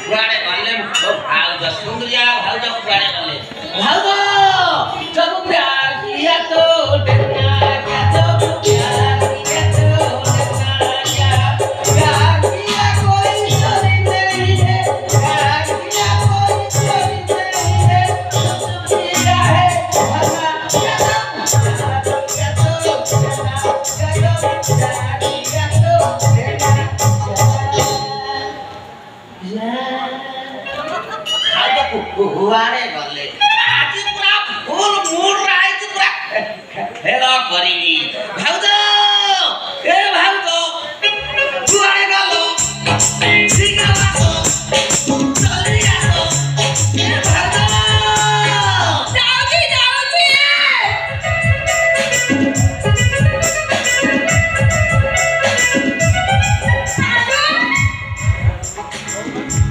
କୁଆଡେ ଗଲେ ଭାଉଜ ସୁନ୍ଦରିଆ ଭାଉଜ କୁଆଡେ ଗଲେ ଭାଉଜ ସବୁ ପ୍ୟାର କିଆ ତ ଡେନା क्या सब प्यार किया तो डरना क्या प्यार किया कोई चोरी नहीं है प्यार किया कोई चोरी नहीं है मेरा है भला क्या तो क्या तो हुआरे गले आज पूरा फुल मूड राइज पूरा खेल करी भाउज ए भाउज हुआरे गलो ठीक आसो चली आसो ए भाउज जाऊची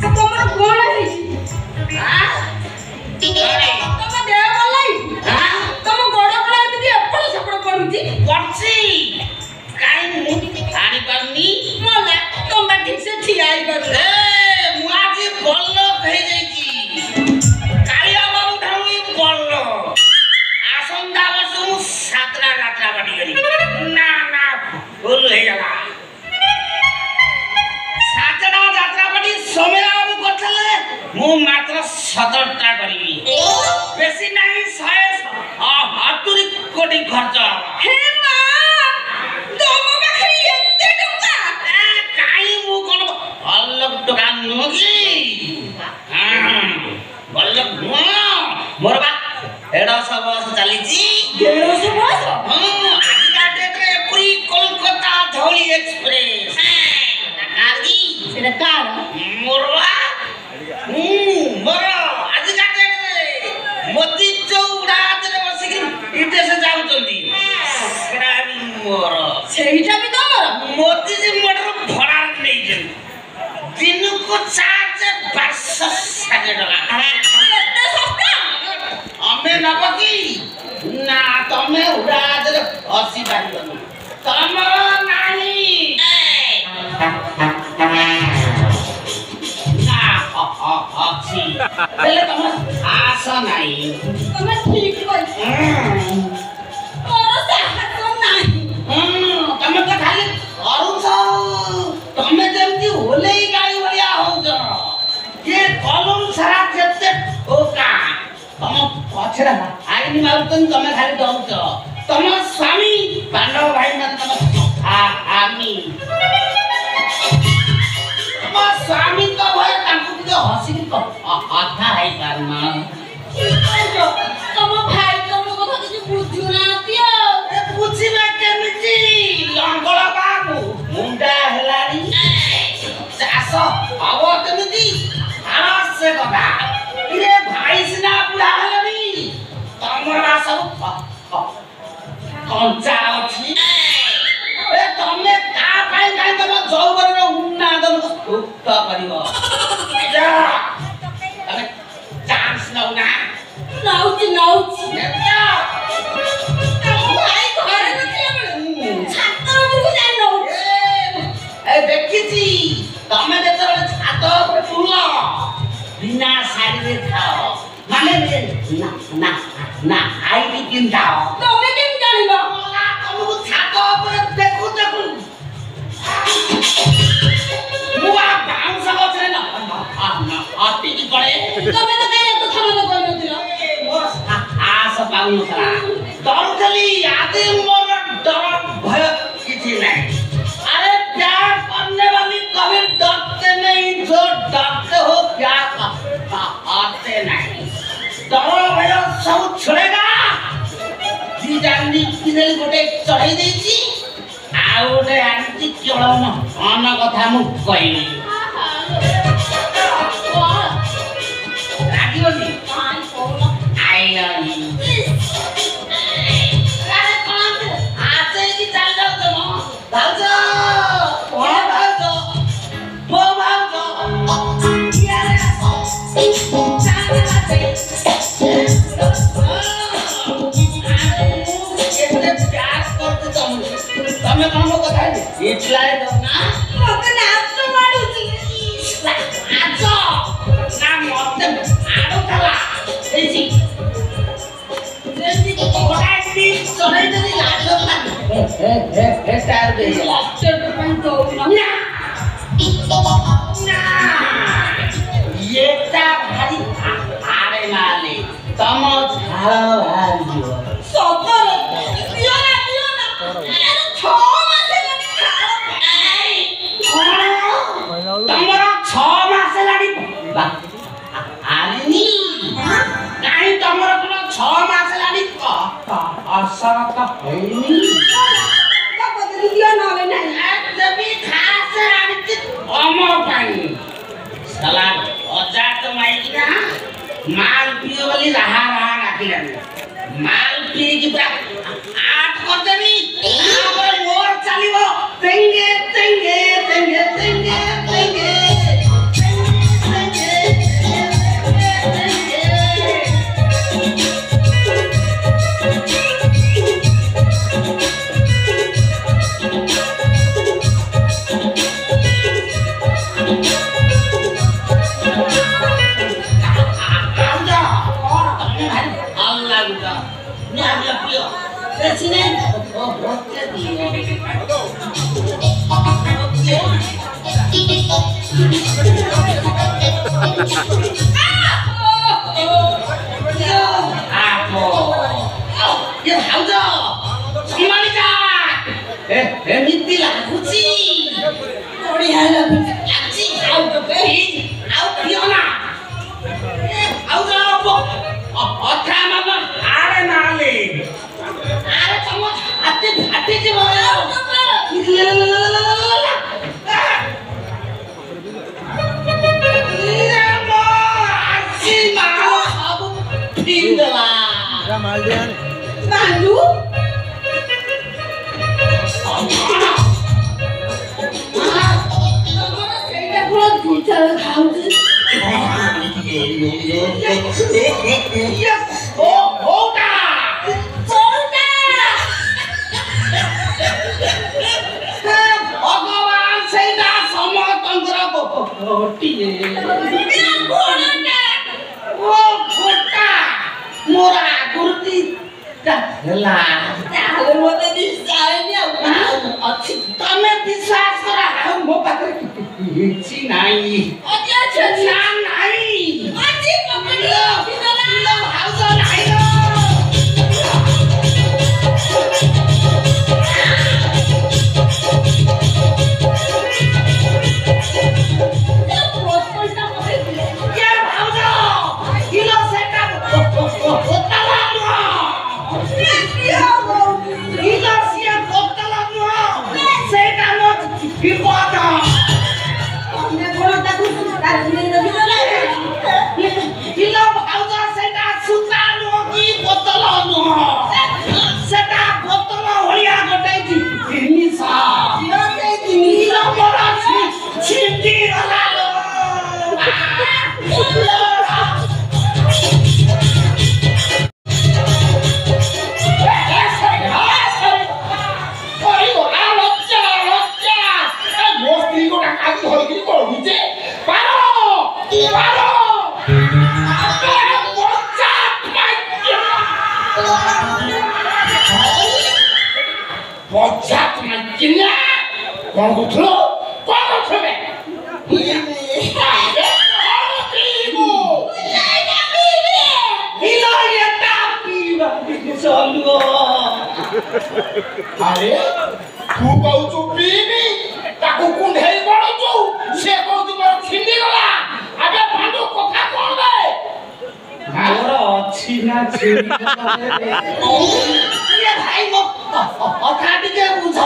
तमर कोण है हां तम देह बोलाई हां तम गोड़ पड़ा एमती एपड़ सेपड़ पडुची पड़सी काई मु जानी पारनी मोला तम ठीक से ठियाई कर ए मुआजी बल्लो कहि जाईची कालिया बाबू ठाउई बल्लो आसंदा वर्ष मु सातरा यात्रा बाटी गली ना ना भूल हे गला सातरा यात्रा बाटी समय बाबू करथले मु मात्र 17टा करिवी बेसी नाही 170 कोटी खर्च हे मां तम बखरी एते टका काई मु कोन अलग दुकान नोगी हां बल्लभ नो मोरबा एडा सब चलीची 150 बस हां आज का डेट रे पूरी कोलकाता धौली एक्सप्रेस कारगी सेटा कार मोरबा मोर आज का डेट रे मोती चौड़ा रे बसिकी इटे से जाउचंदी सेडा मोर सेटा भी तमर मोती जी मोटर भड़ा नहीं जन दिन को चार्ज 1260 टका एते सस्ता हमें नबकी ना तमे उड़ाद 80 बारी तमर नाही ना अच्छी पहले तम आशा नहीं तमे ठीक कहि और साहस नाही तमे तो खाली करूछ तमे जेमती होले गाड़ी भलिया होउछ ये कलम सारा जेते ठोका तम पछरा आईनी मारुतन तमे खाली दउछ तम स्वामी पांडव भाई मन तम आमी तम स्वामी तो भय ताकू के हसी के कथा है पारमा तम भाई तम कथा କିଛି ବୁଝୁନାହାନ୍ତି ए बुझिबा केमिति लंगड़ बाबू मुंडा हेलानी चाष हब केमिति आरासे कथा रे भाई सिना बुढ़ा हेलानी तमरा सब कंचा अछि ए तमे का पाई काई तम जौवर रे उन्नादन को उक्त करिवो जा तमे चांस नौ ना नाउची नेता तम भाई घरे नथिला बेले छाତ उपरକୁ ଯାଇ ନଉଚି ए देखिছি तमे जेतबे छात ऊपर तुल बिना साड़ी रे थाओ माने ना ना ना आई भी दिन जाओ ତମେ କେମିତି ଜାଣିବ मोला तुमको छात ऊपर देखु देखु मुआ बाउंस गछरे ना अति की पड़े ତମେ ତ କାଇଁ ଏତେ ଥର ତ କହିନଥିଲ मोर आस पाउन थला डरथली आदि मोर डर भय किछि नहीं अरे प्यार करने वाली कभी डरते नहीं जो डरते हो प्यार करते नहीं डर भय सब छोड़ेगा जी जानी किने गोटे चढ़ाई देछि आ गोटे आंटी केवल अन कथा मु कहली रागिबनी काई कोन आई लव यू अरे कौन आते की चल जाओ तुम भाउज ओ भाउज वो भाउज ये रे चाला दे एते प्यार करते तमे कौन कथा इटलाय दो ना मते नाच माडुची नाच ନଉନ ନା ଏଟା ଭାରି ଆରେ ମାଲେ ତମ ଝାଳ ବାହାରିଯିବ ସତରେ ଦିଅ ନା ଆରେ 6 ମାସ ତମର 6 ମାସ ହେଲାଣି ଆରେନି କାହିଁ ତମର କଣ 6 ମାସ ହେଲାଣି ଅସର ତ ହେଇନି ଦିଅ ନହେଲେ ନାହିଁ ଦେବି ଖାସ ଆଣିଛି ତମ ପାଇଁ ସାଲା ଅଜାତ ମାଇକିନା ମାଲ ପିଅ ବୋଲି ରାହା ଡାକିଲାନି ମାଲ ପିଇକି ପୁରା ଆଠ କରିଦେବି ତାପରେ ମୋର ଚାଲିବ ତେଙ୍ଗେ ତେଙ୍ଗେ ତେଙ୍ଗେ ତେଙ୍ଗେ ତେଙ୍ଗେ ଏମିତି ଲାଗୁଛି ବଢିଆ ଲାଗୁଛି ଆଉ ପିଅ ନା ଆଉ ଅଠା ମାମା ଆରେ ନାଲେ ଆରେ ତମ ହାତେ ଫାଟିଯିବ ମାଲୁ ସେଇଟା ପୁରା ଦୁଇଥର ଖାଉଛି ଭଗବାନ ସେଇଟା ସମସ୍ତଙ୍କର ମୋର ଆଗରୁ ହେଲା ତାହେଲେ ମତେ ନିଶ୍ଚୟ ଅଛି ତମେ ବିଶ୍ୱାସ କର ଆଉ ମୋ ପାଖରେ କିଛି ନାହିଁ ନାହିଁ ଭାଉଜ ନାହିଁ कौन कुछलो कौन कुछबे अरे तू कहू पीबी ताकू कुंढेई बड़ू से कहू मोर छिंदी गला अबे भांडो कथा कोन बे मोर अछि ना छिंदी ये भाई मो कथा टिके बुझ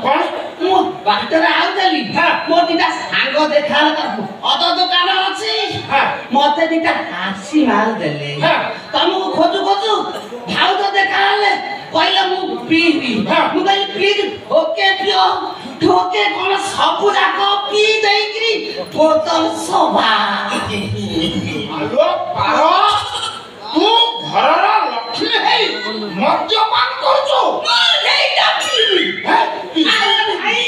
कोन मु बाटरे आउतली मो दिटा सांग देखाल अद दुकान अछि मते दिटा हासी माल देले तमको खोजु खोजु भाउ तो देखाले पहिले मु पीबी मु कहली प्लीज ओके पियो ठोके कोन सब जाक पी देइकरी बोतल सभा आलो पारो तू घरर लक्ष्मी है मद्यपान करछो नेइटा पीबी अरे भाई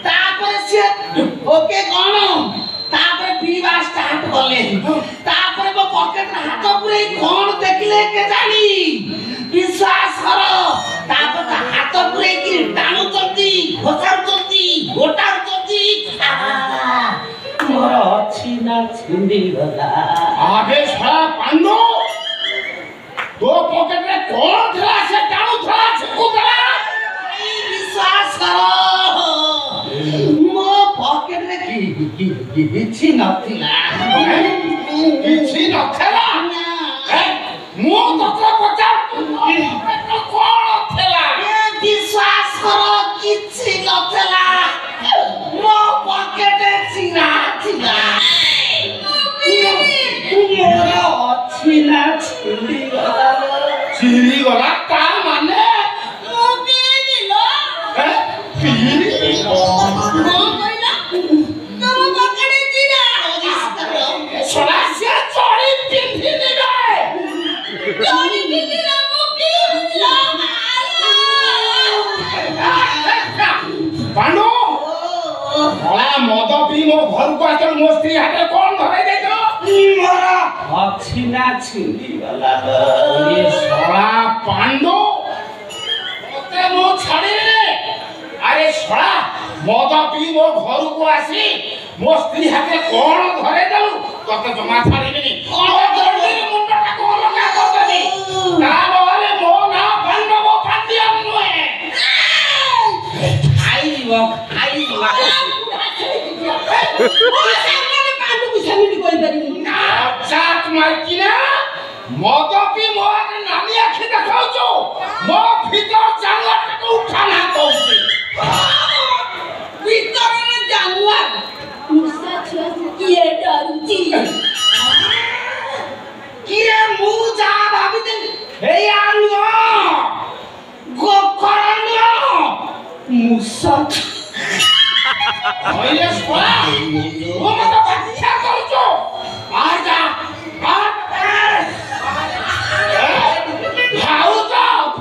तापर से ओके कोन तापर पीवा स्टार्ट करले तापर मो पॉकेट रे हाथ पुरे कोन देखले के जानी विश्वास करो तापर हाथ पुरे की टाणु चंती घोसाउ चंती গোটা যদি ମୋର ଅଛି ନା ଛିଣ୍ଡିଗଲା ଆବେ ଶଳା ପାଣ୍ଡୁ ତୋ ପକେଟରେ କଣ ଥିଲା ସେ ଟାଣୁଥିଲା ଛିକୁଥିଲା ବିଶ୍ୱାସ କର ମୋ ପକେଟରେ କିଛି ନଥିଲା କିଛି ନଥିଲା ମୁଁ ତତେ ପଚାରୁଛି କଣ ଥିଲା ବିଶ୍ୱାସ କର କିଛି ନଥିଲା ମୋ ପକେଟରେ ଚିରା ଥିଲା ମୋର ଅଛି ନା ଛିଣ୍ଡିଗଲା ଚିରିଗଲା ତା ମାନେ ମୁଁ ପିଇବି ଲୋ ପିଇଲି କଣ କହିଲ ତମ ପକେଟରେ ଚିରା ଶଳା ସିଏ ଚଢି ପିନ୍ଧିନିବେ ଚୋରି ପିନ୍ଧିଲା ମୁଁ ପିଇବି ଲୋ ପାଣ୍ଡୁ ଶଳା ମଦ ପିଇ ମୋ ଘରକୁ ଆସିଲ ମୋ ସ୍ତ୍ରୀ ହାତରେ କଣ ଧରେଇ ଦେଇଥିଲ ମୋର ଅଛି ନା ଛିଣ୍ଡିଗଲା ଏ ଶଳା ପାଣ୍ଡୁ ତତେ ମୁଁ ଛାଡ଼ିବିନି ଆରେ ଶଳା ମଦ ପିଇ ମୋ ଘରକୁ ଆସି ମୋ ସ୍ତ୍ରୀ ହାତରେ କଣ ଧରେଇ ଦେଲୁ ତତେ ଜମା ଛାଡ଼ିବିନି ମୁଣ୍ଡଟାକୁ ଅଲଗା କରିଦେବି ତା ନହେଲେ ମୋ ନାଁ ପାଣ୍ଡବ ପାଣ୍ଡିଆନ ନୁହେଁ ଖାଇବ ପାଣ୍ଡୁକୁ ସେମିତି କହିପାରିବିନି ଚାଟ ମାଇକିନା ମଦ ପିଇ ମୋ ଆଗରେ ନାଲି ଆଖି ଦେଖାଉଛୁ ମୋ ଭିତର ଚାଲଟାକୁ ଉଠାନା କହୁଛି ଭିତରରେ ଜାନୁଆର ମୂଷା ଛୁଆ କିଏ ଡରୁଛି କିଏ ମୁଁ ଯାହା ଭାବିଥିଲି ଏଇଆ ନୁହଁ ଗୋଖର ନୁହଁ ମୂଷା କହିଲେ ଶଳା ତୁ ମତେ ବାଧ୍ୟ କରୁଛୁ ଆଜା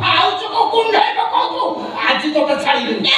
ଭାଉଜକୁ କୁଣ୍ଢେଇ ପକଉଛୁ ଆଜି ତୋତେ ଛାଡ଼ିବିନି